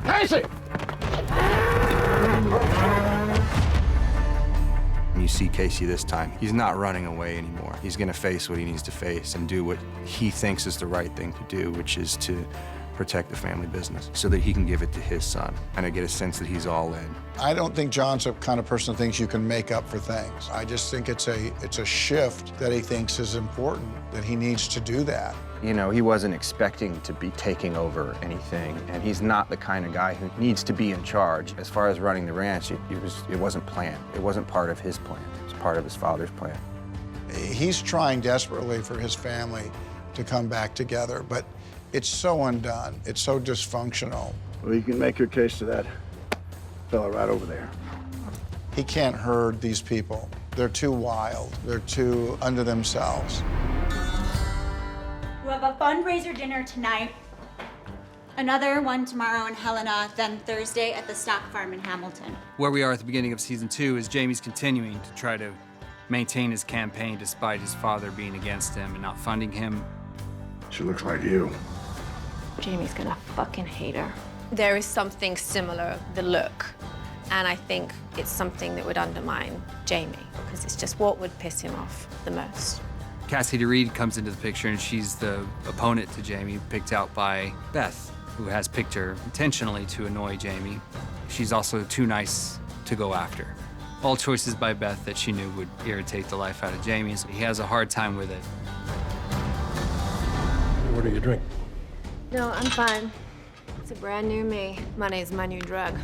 Kayce! When you see Kayce this time, he's not running away anymore. He's gonna face what he needs to face and do what he thinks is the right thing to do, which is to protect the family business so that he can give it to his son. And I get a sense that he's all in. I don't think John's the kind of person who thinks you can make up for things. I just think it's a shift that he thinks is important, that he needs to do that. You know, he wasn't expecting to be taking over anything, and he's not the kind of guy who needs to be in charge. As far as running the ranch, it wasn't planned. It wasn't part of his plan. It was part of his father's plan. He's trying desperately for his family to come back together, but it's so undone. It's so dysfunctional. Well, you can make your case to that fella right over there. He can't herd these people. They're too wild. They're too unto themselves. We have a fundraiser dinner tonight, another one tomorrow in Helena, then Thursday at the stock farm in Hamilton. Where we are at the beginning of season 2 is Jamie's continuing to try to maintain his campaign despite his father being against him and not funding him. She looks like you. Jamie's gonna fucking hate her. There is something similar, the look, and I think it's something that would undermine Jamie, because it's just what would piss him off the most. Cassidy Reed comes into the picture, and she's the opponent to Jamie, picked out by Beth, who has picked her intentionally to annoy Jamie. She's also too nice to go after. All choices by Beth that she knew would irritate the life out of Jamie, so he has a hard time with it. What do you drink? No, I'm fine. It's a brand new me. Money is my new drug.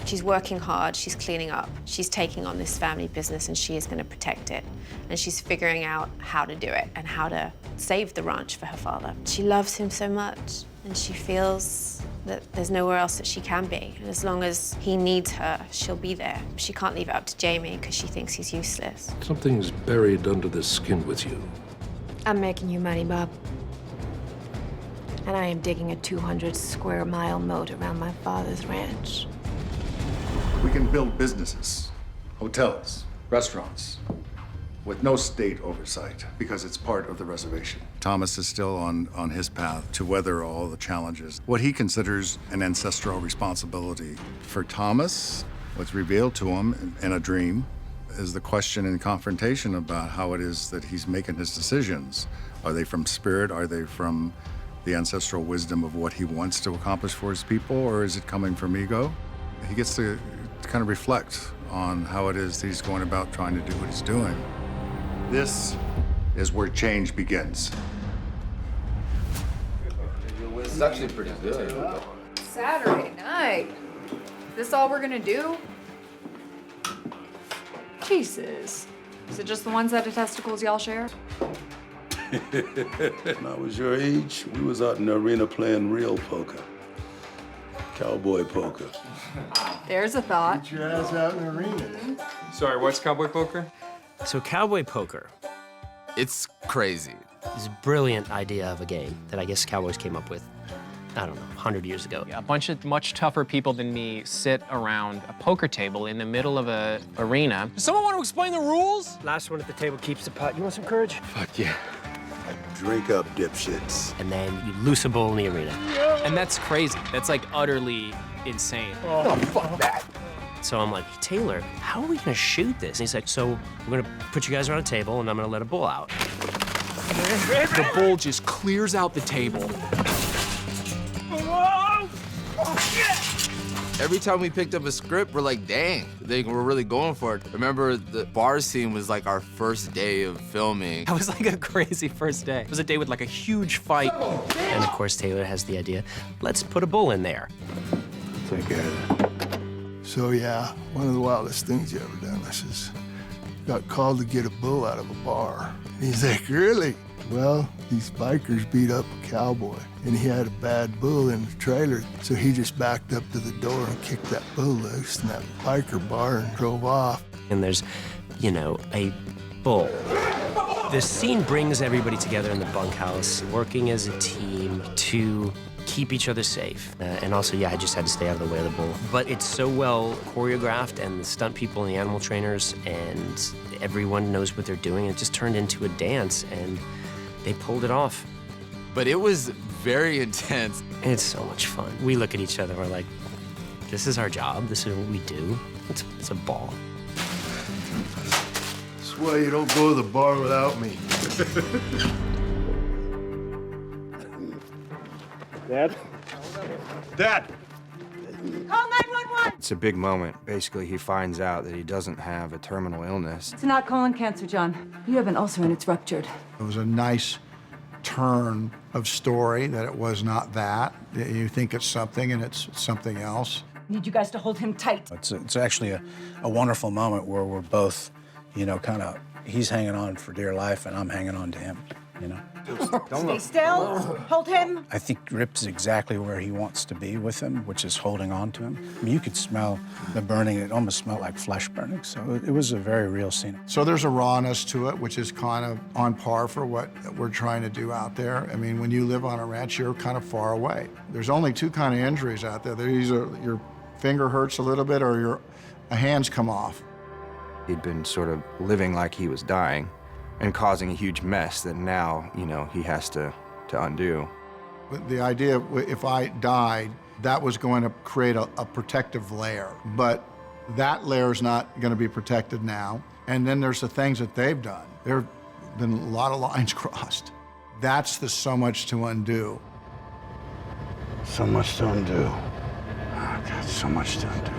She's working hard, she's cleaning up, she's taking on this family business, and she is going to protect it. And she's figuring out how to do it and how to save the ranch for her father. She loves him so much, and she feels that there's nowhere else that she can be. And as long as he needs her, she'll be there. She can't leave it up to Jamie because she thinks he's useless. Something's buried under the skin with you. I'm making you money, Bob. And I am digging a 200-square-mile moat around my father's ranch. We can build businesses, hotels, restaurants, with no state oversight because it's part of the reservation. Thomas is still on his path to weather all the challenges. What he considers an ancestral responsibility. For Thomas, what's revealed to him in a dream is the question and confrontation about how it is that he's making his decisions. Are they from spirit? Are they from the ancestral wisdom of what he wants to accomplish for his people, or is it coming from ego? He gets to kind of reflect on how it is that he's going about trying to do what he's doing. This is where change begins. It's actually pretty good. Saturday night. Is this all we're gonna do? Jesus. Is it just the one set of testicles y'all share? When I was your age, we was out in the arena playing real poker. Cowboy poker. There's a thought. Get your ass out in the arena. Sorry, what's cowboy poker? So cowboy poker It's crazy. is a brilliant idea of a game that I guess cowboys came up with, I don't know, 100 years ago. A bunch of much tougher people than me sit around a poker table in the middle of a arena. Does someone want to explain the rules? Last one at the table keeps the pot. You want some courage? Fuck yeah. Drink up, dipshits. And then you loose a bull in the arena. And that's crazy. That's like utterly insane. Oh, fuck that. So I'm like, Taylor, how are we gonna shoot this? And he's like, so we're gonna put you guys around a table and I'm gonna let a bull out. The bull just clears out the table. Every time we picked up a script, we're like, dang, they were really going for it. Remember, the bar scene was like our first day of filming. That was like a crazy first day. It was a day with like a huge fight. And of course, Taylor has the idea, let's put a bull in there. Take care of it. So yeah, one of the wildest things you ever done. I says, got called to get a bull out of a bar. And he's like, really? Well, these bikers beat up a cowboy, and he had a bad bull in the trailer, so he just backed up to the door and kicked that bull loose in that biker bar and drove off. And there's, you know, a bull. The scene brings everybody together in the bunkhouse, working as a team to keep each other safe. And also, yeah, I just had to stay out of the way of the bull. But it's so well choreographed, and the stunt people and the animal trainers, and everyone knows what they're doing. It just turned into a dance, and they pulled it off. But it was very intense. And it's so much fun. We look at each other, we're like, This is our job. This is what we do. It's a ball. That's why you don't go to the bar without me. Dad? Dad! Call 911! It's a big moment. Basically, he finds out that he doesn't have a terminal illness. It's not colon cancer, John. You have an ulcer and it's ruptured. It was a nice turn of story that it was not that. You think it's something and it's something else. Need you guys to hold him tight. It's actually a wonderful moment where we're both, you know, kind of, he's hanging on for dear life and I'm hanging on to him, you know. Stay still. Hold him. I think Rip's exactly where he wants to be with him, which is holding on to him. I mean, you could smell the burning. It almost smelled like flesh burning. So it was a very real scene. So there's a rawness to it, which is kind of on par for what we're trying to do out there. I mean, when you live on a ranch, you're kind of far away. There's only two kind of injuries out there. These are your finger hurts a little bit or your hands come off. He'd been sort of living like he was dying and causing a huge mess that now, you know, he has to undo. The idea, if I died, that was going to create a protective layer. But that layer is not going to be protected now. And then there's the things that they've done. There have been a lot of lines crossed. That's the so much to undo. So much to undo. Oh, God, so much to undo.